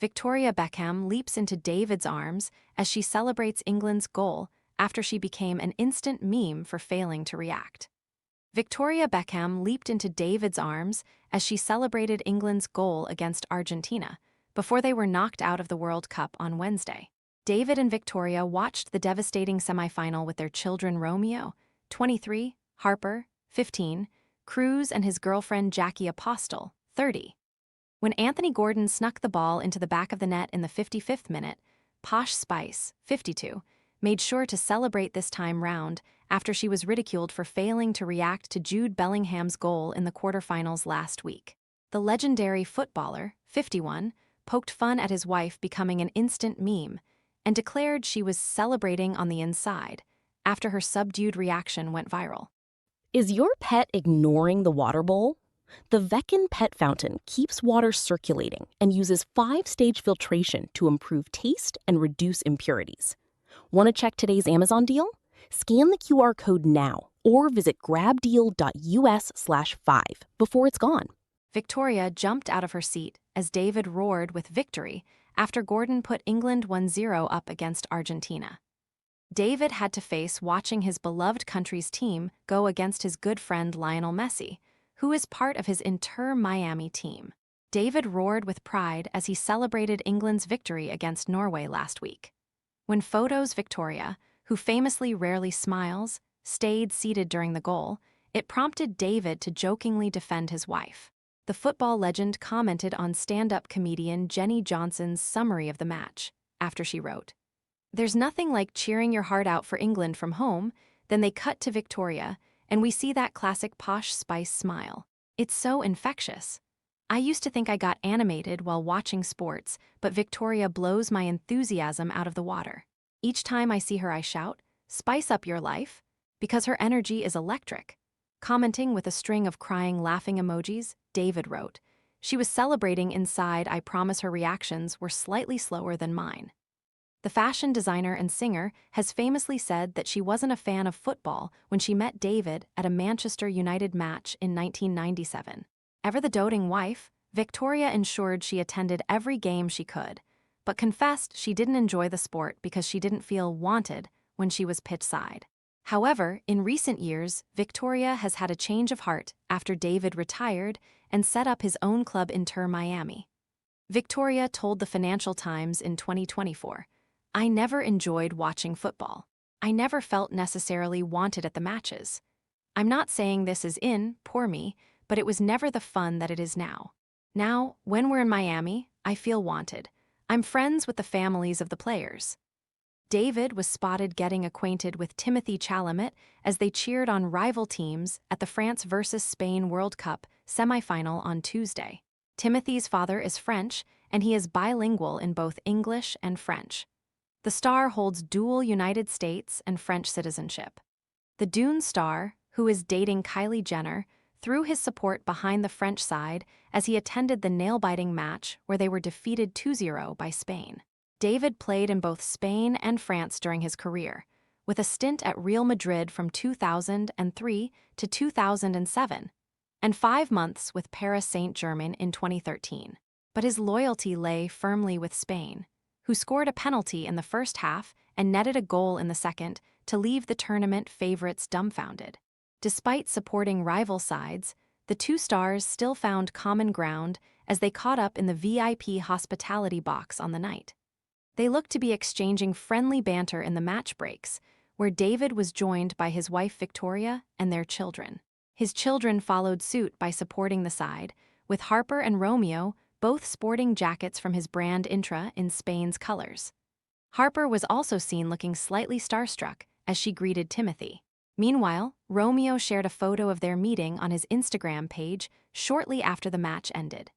Victoria Beckham leaps into David's arms as she celebrates England's goal after she became an instant meme for failing to react. Victoria Beckham leaped into David's arms as she celebrated England's goal against Argentina before they were knocked out of the World Cup on Wednesday. David and Victoria watched the devastating semifinal with their children Romeo, 23, Harper, 15, Cruz and his girlfriend Jackie Apostel, 30. When Anthony Gordon snuck the ball into the back of the net in the 55th minute, Posh Spice, 52, made sure to celebrate this time round after she was ridiculed for failing to react to Jude Bellingham's goal in the quarterfinals last week. The legendary footballer, 51, poked fun at his wife becoming an instant meme and declared she was celebrating on the inside after her subdued reaction went viral. Is your pet ignoring the water bowl? The Beckham pet fountain keeps water circulating and uses 5-stage filtration to improve taste and reduce impurities. Want to check today's Amazon deal? Scan the QR code now or visit grabdeal.us/5 before it's gone. Victoria jumped out of her seat as David roared with victory after Gordon put England 1-0 up against Argentina. David had to face watching his beloved country's team go against his good friend Lionel Messi, who is part of his Inter Miami team. David roared with pride as he celebrated England's victory against Norway last week. When photos Victoria, who famously rarely smiles, stayed seated during the goal, it prompted David to jokingly defend his wife. The football legend commented on stand-up comedian Jenny Johnson's summary of the match, after she wrote, "There's nothing like cheering your heart out for England from home." Then they cut to Victoria, and we see that classic Posh Spice smile. It's so infectious. I used to think I got animated while watching sports, but Victoria blows my enthusiasm out of the water. Each time I see her, I shout, "Spice up your life," because her energy is electric. Commenting with a string of crying, laughing emojis, David wrote, "She was celebrating inside. I promise her reactions were slightly slower than mine." The fashion designer and singer has famously said that she wasn't a fan of football when she met David at a Manchester United match in 1997. Ever the doting wife, Victoria ensured she attended every game she could, but confessed she didn't enjoy the sport because she didn't feel wanted when she was pitchside. However, in recent years, Victoria has had a change of heart after David retired and set up his own club Inter Miami. Victoria told the Financial Times in 2024, "I never enjoyed watching football. I never felt necessarily wanted at the matches. I'm not saying this is poor me, but it was never the fun that it is now. Now, when we're in Miami, I feel wanted. I'm friends with the families of the players." David was spotted getting acquainted with Timothy Chalamet as they cheered on rival teams at the France vs. Spain World Cup semifinal on Tuesday. Timothy's father is French, and he is bilingual in both English and French. The star holds dual United States and French citizenship. The Dune star, who is dating Kylie Jenner, threw his support behind the French side as he attended the nail-biting match where they were defeated 2-0 by Spain. David played in both Spain and France during his career, with a stint at Real Madrid from 2003 to 2007, and 5 months with Paris Saint-Germain in 2013. But his loyalty lay firmly with Spain, who scored a penalty in the first half and netted a goal in the second to leave the tournament favorites dumbfounded. Despite supporting rival sides, the two stars still found common ground as they caught up in the VIP hospitality box on the night. They looked to be exchanging friendly banter in the match breaks, where David was joined by his wife Victoria and their children. His children followed suit by supporting the side, with Harper and Romeo both sporting jackets from his brand Intra in Spain's colors. Harper was also seen looking slightly starstruck as she greeted Timothy. Meanwhile, Romeo shared a photo of their meeting on his Instagram page shortly after the match ended.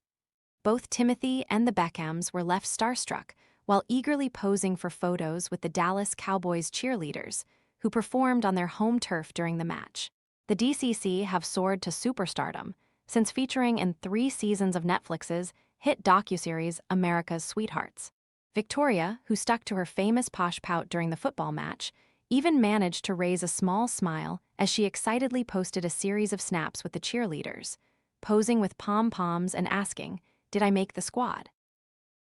Both Timothy and the Beckhams were left starstruck while eagerly posing for photos with the Dallas Cowboys cheerleaders, who performed on their home turf during the match. The DCC have soared to superstardom, since featuring in 3 seasons of Netflix's hit docuseries America's Sweethearts. Victoria, who stuck to her famous posh pout during the football match, even managed to raise a small smile as she excitedly posted a series of snaps with the cheerleaders, posing with pom-poms and asking, "Did I make the squad?"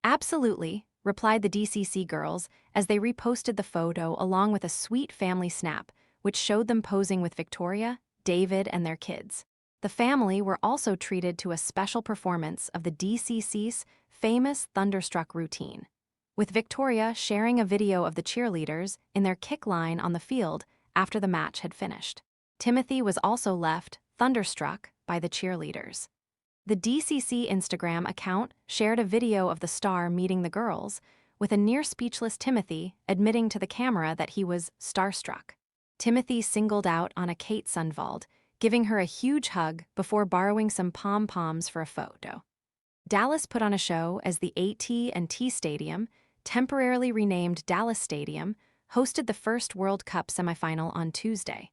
Absolutely, replied the DCC girls as they reposted the photo along with a sweet family snap, which showed them posing with Victoria, David, and their kids. The family were also treated to a special performance of the DCC's famous Thunderstruck routine, with Victoria sharing a video of the cheerleaders in their kick line on the field after the match had finished. Timothy was also left thunderstruck by the cheerleaders. The DCC Instagram account shared a video of the star meeting the girls, with a near-speechless Timothy admitting to the camera that he was starstruck. Timothy singled out Anna Kate Sundvald, giving her a huge hug before borrowing some pom-poms for a photo. Dallas put on a show as the AT&T Stadium, temporarily renamed Dallas Stadium, hosted the first World Cup semifinal on Tuesday.